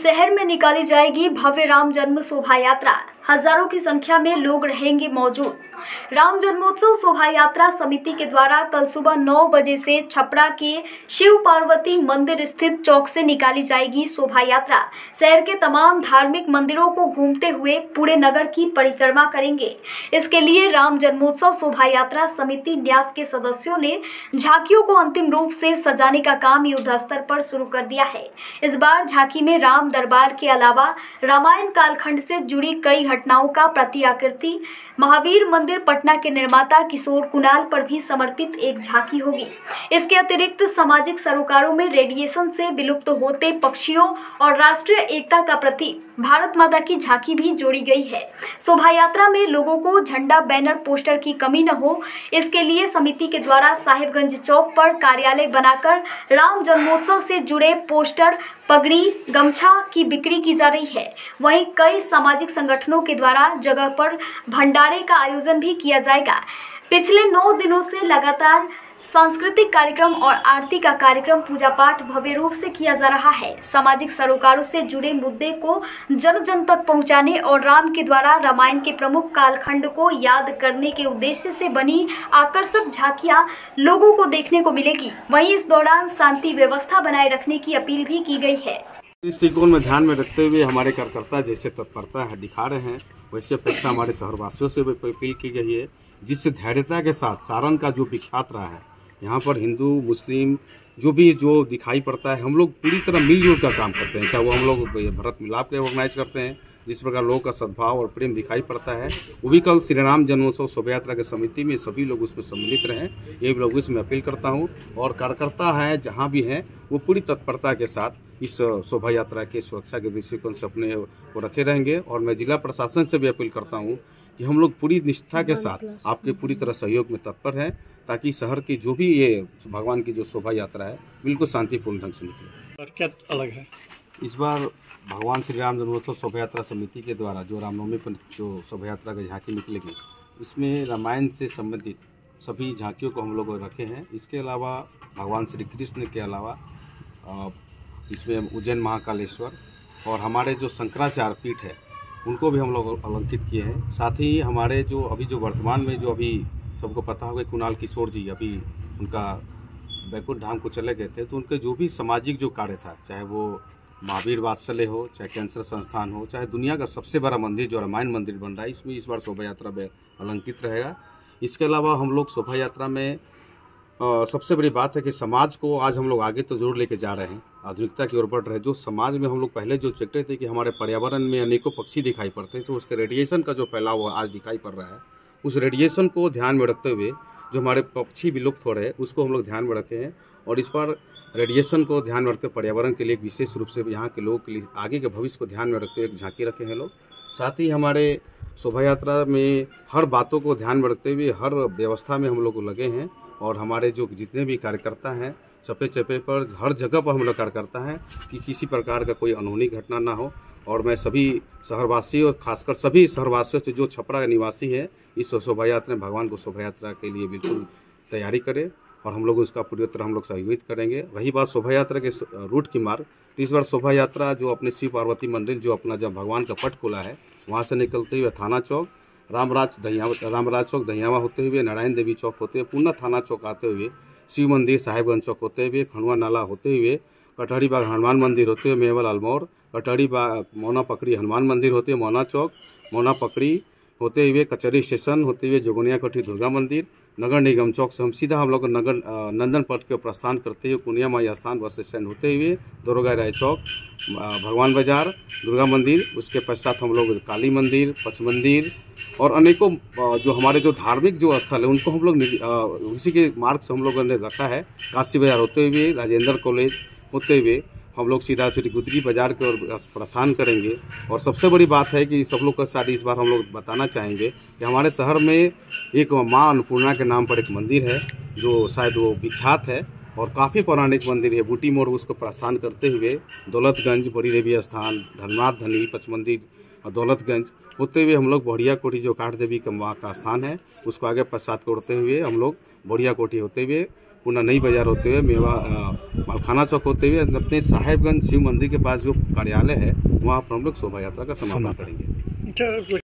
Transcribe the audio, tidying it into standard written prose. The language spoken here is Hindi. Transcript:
शहर में निकाली जाएगी भव्य राम जन्म शोभा यात्रा। हजारों की संख्या में लोग रहेंगे मौजूद। राम जन्मोत्सव शोभा यात्रा समिति के द्वारा कल सुबह 9 बजे से छपरा के शिव पार्वती मंदिर स्थित चौक से निकाली जाएगी शोभा यात्रा। शहर के तमाम धार्मिक मंदिरों को घूमते हुए पूरे नगर की परिक्रमा करेंगे। इसके लिए राम जन्मोत्सव शोभा यात्रा समिति न्यास के सदस्यों ने झांकियों को अंतिम रूप से सजाने का काम युद्ध स्तर पर शुरू कर दिया है। इस बार झांकी में राम दरबार के अलावा रामायण कालखंड से जुड़ी कई घटनाओं का प्रतिआकृति महावीर मंदिर पटना के निर्माता किशोर कुणाल पर भी समर्पित एक झांकी होगी। इसके अतिरिक्त सामाजिक सरोकारों में रेडिएशन से विलुप्त होते पक्षियों और राष्ट्रीय एकता का प्रतीक भारत माता की झांकी भी जोड़ी गई है। शोभा यात्रा में लोगों को झंडा, बैनर, पोस्टर की कमी न हो, इसके लिए समिति के द्वारा साहिबगंज चौक पर कार्यालय बनाकर राम जन्मोत्सव से जुड़े पोस्टर, पगड़ी, गमछा की बिक्री की जा रही है। वहीं कई सामाजिक संगठनों के द्वारा जगह पर भंडारे का आयोजन भी किया जाएगा। पिछले 9 दिनों से लगातार सांस्कृतिक कार्यक्रम और आरती का कार्यक्रम, पूजा पाठ भव्य रूप से किया जा रहा है। सामाजिक सरोकारों से जुड़े मुद्दे को जन जन तक पहुंचाने और राम के द्वारा रामायण के प्रमुख कालखंड को याद करने के उद्देश्य से बनी आकर्षक झांकियां लोगों को देखने को मिलेगी। वहीं इस दौरान शांति व्यवस्था बनाए रखने की अपील भी की गई है। इस दृष्टिकोण में ध्यान में रखते हुए हमारे कार्यकर्ता जैसे तत्परता है दिखा रहे हैं, वैसे अपेक्षा हमारे शहरवासियों से भी अपील की गई है, जिससे धैर्यता के साथ सारण का जो विख्यात रहा है, यहाँ पर हिंदू मुस्लिम जो दिखाई पड़ता है, हम लोग पूरी तरह मिलजुल कर काम करते हैं। चाहे वो हम लोग भरत मिलाप के ऑर्गेनाइज करते हैं, जिस प्रकार लोगों का सद्भाव और प्रेम दिखाई पड़ता है, वो भी कल श्री राम जन्मोत्सव शोभा यात्रा के समिति में सभी लोग उसमें सम्मिलित रहें, ये लोग इसमें अपील करता हूँ। और कार्यकर्ता है जहाँ भी हैं वो पूरी तत्परता के साथ इस शोभा यात्रा के सुरक्षा के दृष्टिकोण से अपने को रखे रहेंगे। और मैं जिला प्रशासन से भी अपील करता हूँ कि हम लोग पूरी निष्ठा के साथ आपके पूरी तरह सहयोग में तत्पर हैं, ताकि शहर की जो भी ये भगवान की जो शोभा यात्रा है बिल्कुल शांतिपूर्ण ढंग से निकले। और क्या अलग है इस बार भगवान श्री राम जन्मोत्सव शोभा यात्रा समिति के द्वारा जो रामनवमी पर जो शोभा यात्रा की झांकी निकलेगी, इसमें रामायण से संबंधित सभी झांकियों को हम लोग रखे हैं। इसके अलावा भगवान श्री कृष्ण के अलावा इसमें उज्जैन महाकालेश्वर और हमारे जो शंकराचार्य पीठ है उनको भी हम लोग अलंकित किए हैं। साथ ही हमारे जो अभी जो वर्तमान में जो अभी सबको पता होगा कुणाल किशोर जी अभी उनका बैकुंठ धाम को चले गए थे, तो उनके जो भी सामाजिक जो कार्य था, चाहे वो महावीर वात्सल्य हो, चाहे कैंसर संस्थान हो, चाहे दुनिया का सबसे बड़ा मंदिर जो रामायण मंदिर बन रहा है, इसमें इस बार शोभा यात्रा में अलंकित रहेगा। इसके अलावा हम लोग शोभा यात्रा में सबसे बड़ी बात है कि समाज को आज हम लोग आगे तो जरूर लेके जा रहे हैं, आधुनिकता की ओर बढ़ रहे हैं। जो समाज में हम लोग पहले जो चेकते थे कि हमारे पर्यावरण में अनेकों पक्षी दिखाई पड़ते हैं, तो उसके रेडिएशन का जो फैलाव हुआ आज दिखाई पड़ रहा है, उस रेडिएशन को ध्यान में रखते हुए जो हमारे पक्षी विलुप्त हो रहे हैं उसको हम लोग ध्यान में रखे हैं। और इस बार रेडिएशन को ध्यान में रखते पर्यावरण के लिए विशेष रूप से यहाँ के लोगों के लिए आगे के भविष्य को ध्यान में रखते हुए एक झांकी रखे हैं लोग। साथ ही हमारे शोभा यात्रा में हर बातों को ध्यान में रखते हुए हर व्यवस्था में हम लोग लगे हैं। और हमारे जो जितने भी कार्यकर्ता हैं चप्पे चप्पे पर हर जगह पर हम लोग कार्यकर्ता हैं कि किसी प्रकार का कोई अनहोनी घटना ना हो। और मैं सभी शहरवासी और खासकर सभी शहरवासियों से जो छपरा के निवासी हैं इस शोभा यात्रा में भगवान को शोभा यात्रा के लिए बिल्कुल तैयारी करें और हम लोग उसका पूरी तरह हम लोग सहयोगित करेंगे। रही बात शोभा यात्रा के रूट की मार्ग, तो इस बार शोभा यात्रा जो अपने शिव पार्वती मंदिर जो अपना जब भगवान का पट खुला है वहाँ से निकलते हुए थाना चौक, रामराज चौक दहियावा होते हुए, नारायण देवी चौक होते हुए, पुनः थाना चौक आते हुए, शिव मंदिर साहिबगंज चौक होते हुए, खंडवा नाला होते हुए, कटहरी बाग हनुमान मंदिर होते हुए, मेवल अल्मोर, कटहरी बाग मौना पकड़ी हनुमान मंदिर होते हुए, मौना चौक, मौना पकड़ी होते हुए, कचहरी स्टेशन होते हुए, जोगनिया कोठी दुर्गा मंदिर, नगर निगम चौक से हम सीधा हम लोग नगर नंदन पथ के प्रस्थान करते हुए कुनिया माई स्थान बस स्टैंड होते हुए दुर्गा राय चौक, भगवान बाजार, दुर्गा मंदिर, उसके पश्चात हम लोग काली मंदिर, पच मंदिर और अनेकों जो हमारे जो धार्मिक जो स्थल है उनको हम लोग उसी के मार्ग से हम लोगों ने रखा है। काशी बाजार होते हुए, राजेंद्र कॉलेज होते हुए हम लोग सीधा श्री गुदरी बाजार की ओर प्रस्थान करेंगे। और सबसे बड़ी बात है कि सब लोग का साथ इस बार हम लोग बताना चाहेंगे कि हमारे शहर में एक माँ अन्नपूर्णा के नाम पर एक मंदिर है जो शायद वो विख्यात है और काफ़ी पौराणिक मंदिर है। बूटी मोड़ उसको प्रस्थान करते हुए दौलतगंज, बड़ी देवी स्थान, धर्मनाथ धनी, पच मंदिर और दौलतगंज होते हुए हम लोग बढ़िया कोठी जो काठ देवी का वहाँ का स्थान है उसको आगे पश्चात करते हुए हम लोग बढ़िया कोठी होते हुए पुनः नई बाजार होते हुए पालखाना चौक होते हुए अपने साहेबगंज शिव मंदिर के पास जो कार्यालय है वहाँ पर हम लोग शोभा यात्रा का समापन करेंगे।